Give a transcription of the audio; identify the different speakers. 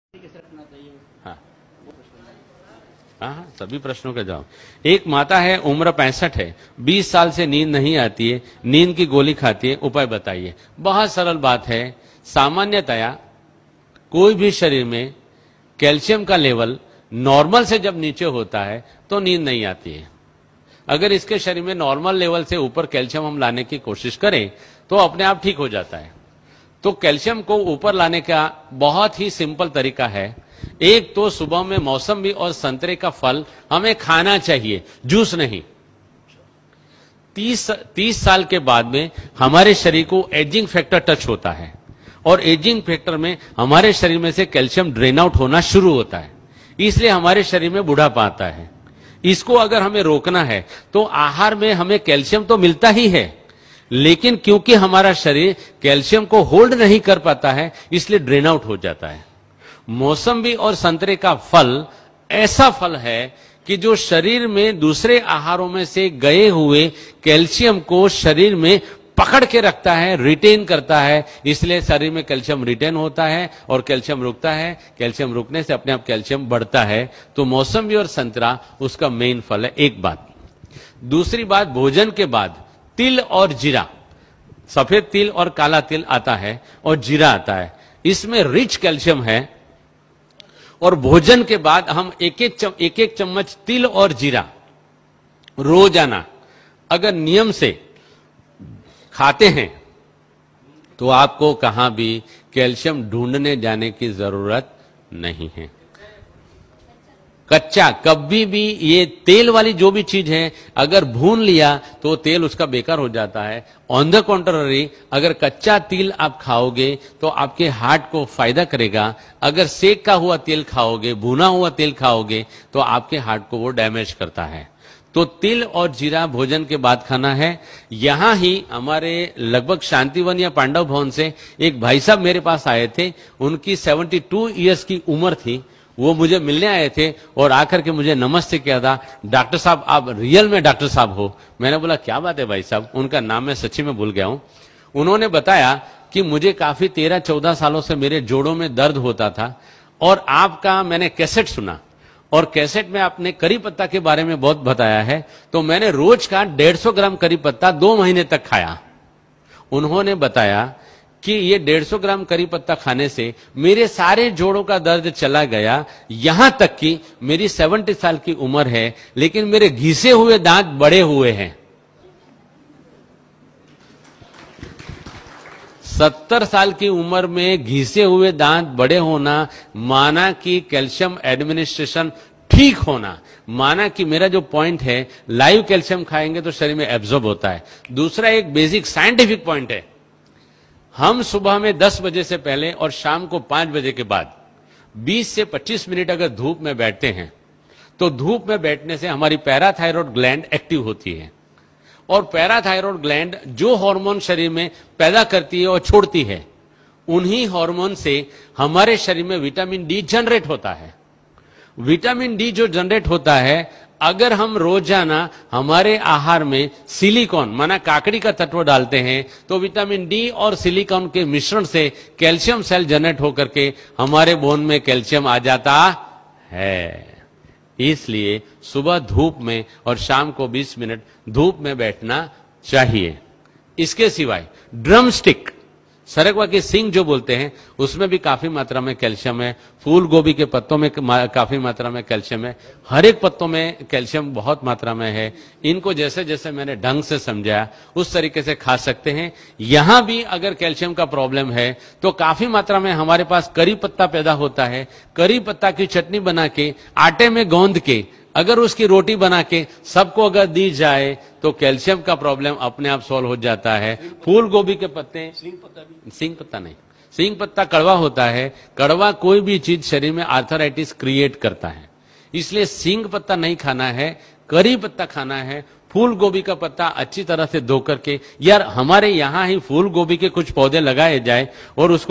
Speaker 1: हाँ हाँ, सभी प्रश्नों का जवाब। एक माता है, उम्र 65 है, 20 साल से नींद नहीं आती है, नींद की गोली खाती है, उपाय बताइए। बहुत सरल बात है। सामान्यतया कोई भी शरीर में कैल्शियम का लेवल नॉर्मल से जब नीचे होता है तो नींद नहीं आती है। अगर इसके शरीर में नॉर्मल लेवल से ऊपर कैल्शियम हम लाने की कोशिश करें तो अपने आप ठीक हो जाता है। तो कैल्शियम को ऊपर लाने का बहुत ही सिंपल तरीका है। एक तो सुबह में मौसम्बी और संतरे का फल हमें खाना चाहिए, जूस नहीं। 30 साल के बाद में हमारे शरीर को एजिंग फैक्टर टच होता है और एजिंग फैक्टर में हमारे शरीर में से कैल्शियम ड्रेन आउट होना शुरू होता है, इसलिए हमारे शरीर में बुढ़ापा आता है। इसको अगर हमें रोकना है तो आहार में हमें कैल्शियम तो मिलता ही है, लेकिन क्योंकि हमारा शरीर कैल्शियम को होल्ड नहीं कर पाता है इसलिए ड्रेन आउट हो जाता है। मौसम्बी और संतरे का फल ऐसा फल है कि जो शरीर में दूसरे आहारों में से गए हुए कैल्शियम को शरीर में पकड़ के रखता है, रिटेन करता है, इसलिए शरीर में कैल्शियम रिटेन होता है और कैल्शियम रुकता है। कैल्शियम रुकने से अपने आप कैल्शियम बढ़ता है। तो मौसम्बी और संतरा उसका मेन फल है। एक बात। दूसरी बात, भोजन के बाद तिल और जीरा, सफेद तिल और काला तिल आता है और जीरा आता है, इसमें रिच कैल्शियम है। और भोजन के बाद हम एक एक चम्मच तिल और जीरा रोजाना अगर नियम से खाते हैं तो आपको कहां भी कैल्शियम ढूंढने जाने की जरूरत नहीं है। कच्चा कभी भी, ये तेल वाली जो भी चीज है अगर भून लिया तो तेल उसका बेकार हो जाता है। ऑन द कॉन्ट्ररी, अगर कच्चा तिल आप खाओगे तो आपके हार्ट को फायदा करेगा। अगर सेक का हुआ तेल खाओगे, भुना हुआ तेल खाओगे तो आपके हार्ट को वो डैमेज करता है। तो तिल और जीरा भोजन के बाद खाना है। यहां ही हमारे लगभग शांतिवन या पांडव भवन से एक भाई साहब मेरे पास आए थे, उनकी 72 ईयर्स की उम्र थी। वो मुझे मिलने आए थे और आकर के मुझे नमस्ते किया था, डॉक्टर साहब आप रियल में डॉक्टर साहब हो। मैंने बोला क्या बात है भाई साहब, उनका नाम मैं सच्ची में भूल गया हूं। उन्होंने बताया कि मुझे काफी 13-14 सालों से मेरे जोड़ों में दर्द होता था और आपका मैंने कैसेट सुना और कैसेट में आपने करी पत्ता के बारे में बहुत बताया है, तो मैंने रोज का 150 ग्राम करी पत्ता 2 महीने तक खाया। उन्होंने बताया कि ये 150 ग्राम करी पत्ता खाने से मेरे सारे जोड़ों का दर्द चला गया। यहां तक कि मेरी 70 साल की उम्र है लेकिन मेरे घिसे हुए दांत बड़े हुए हैं। 70 साल की उम्र में घिसे हुए दांत बड़े होना माना कि कैल्शियम एडमिनिस्ट्रेशन ठीक होना, माना कि मेरा जो पॉइंट है लाइव कैल्शियम खाएंगे तो शरीर में एब्जॉर्ब होता है। दूसरा एक बेसिक साइंटिफिक पॉइंट है, हम सुबह में 10 बजे से पहले और शाम को 5 बजे के बाद 20 से 25 मिनट अगर धूप में बैठते हैं तो धूप में बैठने से हमारी पैराथायरॉयड ग्लैंड एक्टिव होती है और पैराथायरॉयड ग्लैंड जो हार्मोन शरीर में पैदा करती है और छोड़ती है, उन्हीं हार्मोन से हमारे शरीर में विटामिन डी जनरेट होता है। विटामिन डी जो जनरेट होता है, अगर हम रोजाना हमारे आहार में सिलिकॉन माना काकड़ी का तत्व डालते हैं तो विटामिन डी और सिलिकॉन के मिश्रण से कैल्शियम सेल जनरेट होकर के हमारे बोन में कैल्शियम आ जाता है। इसलिए सुबह धूप में और शाम को 20 मिनट धूप में बैठना चाहिए। इसके सिवाय ड्रम स्टिक, सरगवा की सिंग जो बोलते हैं, उसमें भी काफी मात्रा में कैल्शियम है। फूल गोभी के पत्तों में काफी मात्रा में कैल्शियम है। हर एक पत्तों में कैल्शियम बहुत मात्रा में है। इनको जैसे जैसे मैंने ढंग से समझाया उस तरीके से खा सकते हैं। यहां भी अगर कैल्शियम का प्रॉब्लम है तो काफी मात्रा में हमारे पास करी पत्ता पैदा होता है। करी पत्ता की चटनी बना के आटे में गौंद के अगर उसकी रोटी बना के सबको अगर दी जाए तो कैल्शियम का प्रॉब्लम अपने आप सॉल्व हो जाता है। फूल गोभी के पत्ते, सिंग पत्ता नहीं, सिंग पत्ता कड़वा होता है। कड़वा कोई भी चीज शरीर में आर्थराइटिस क्रिएट करता है, इसलिए सिंग पत्ता नहीं खाना है, करी पत्ता खाना है। फूल गोभी का पत्ता अच्छी तरह से धो करके, यार हमारे यहां ही फूल गोभी के कुछ पौधे लगाए जाए और उसको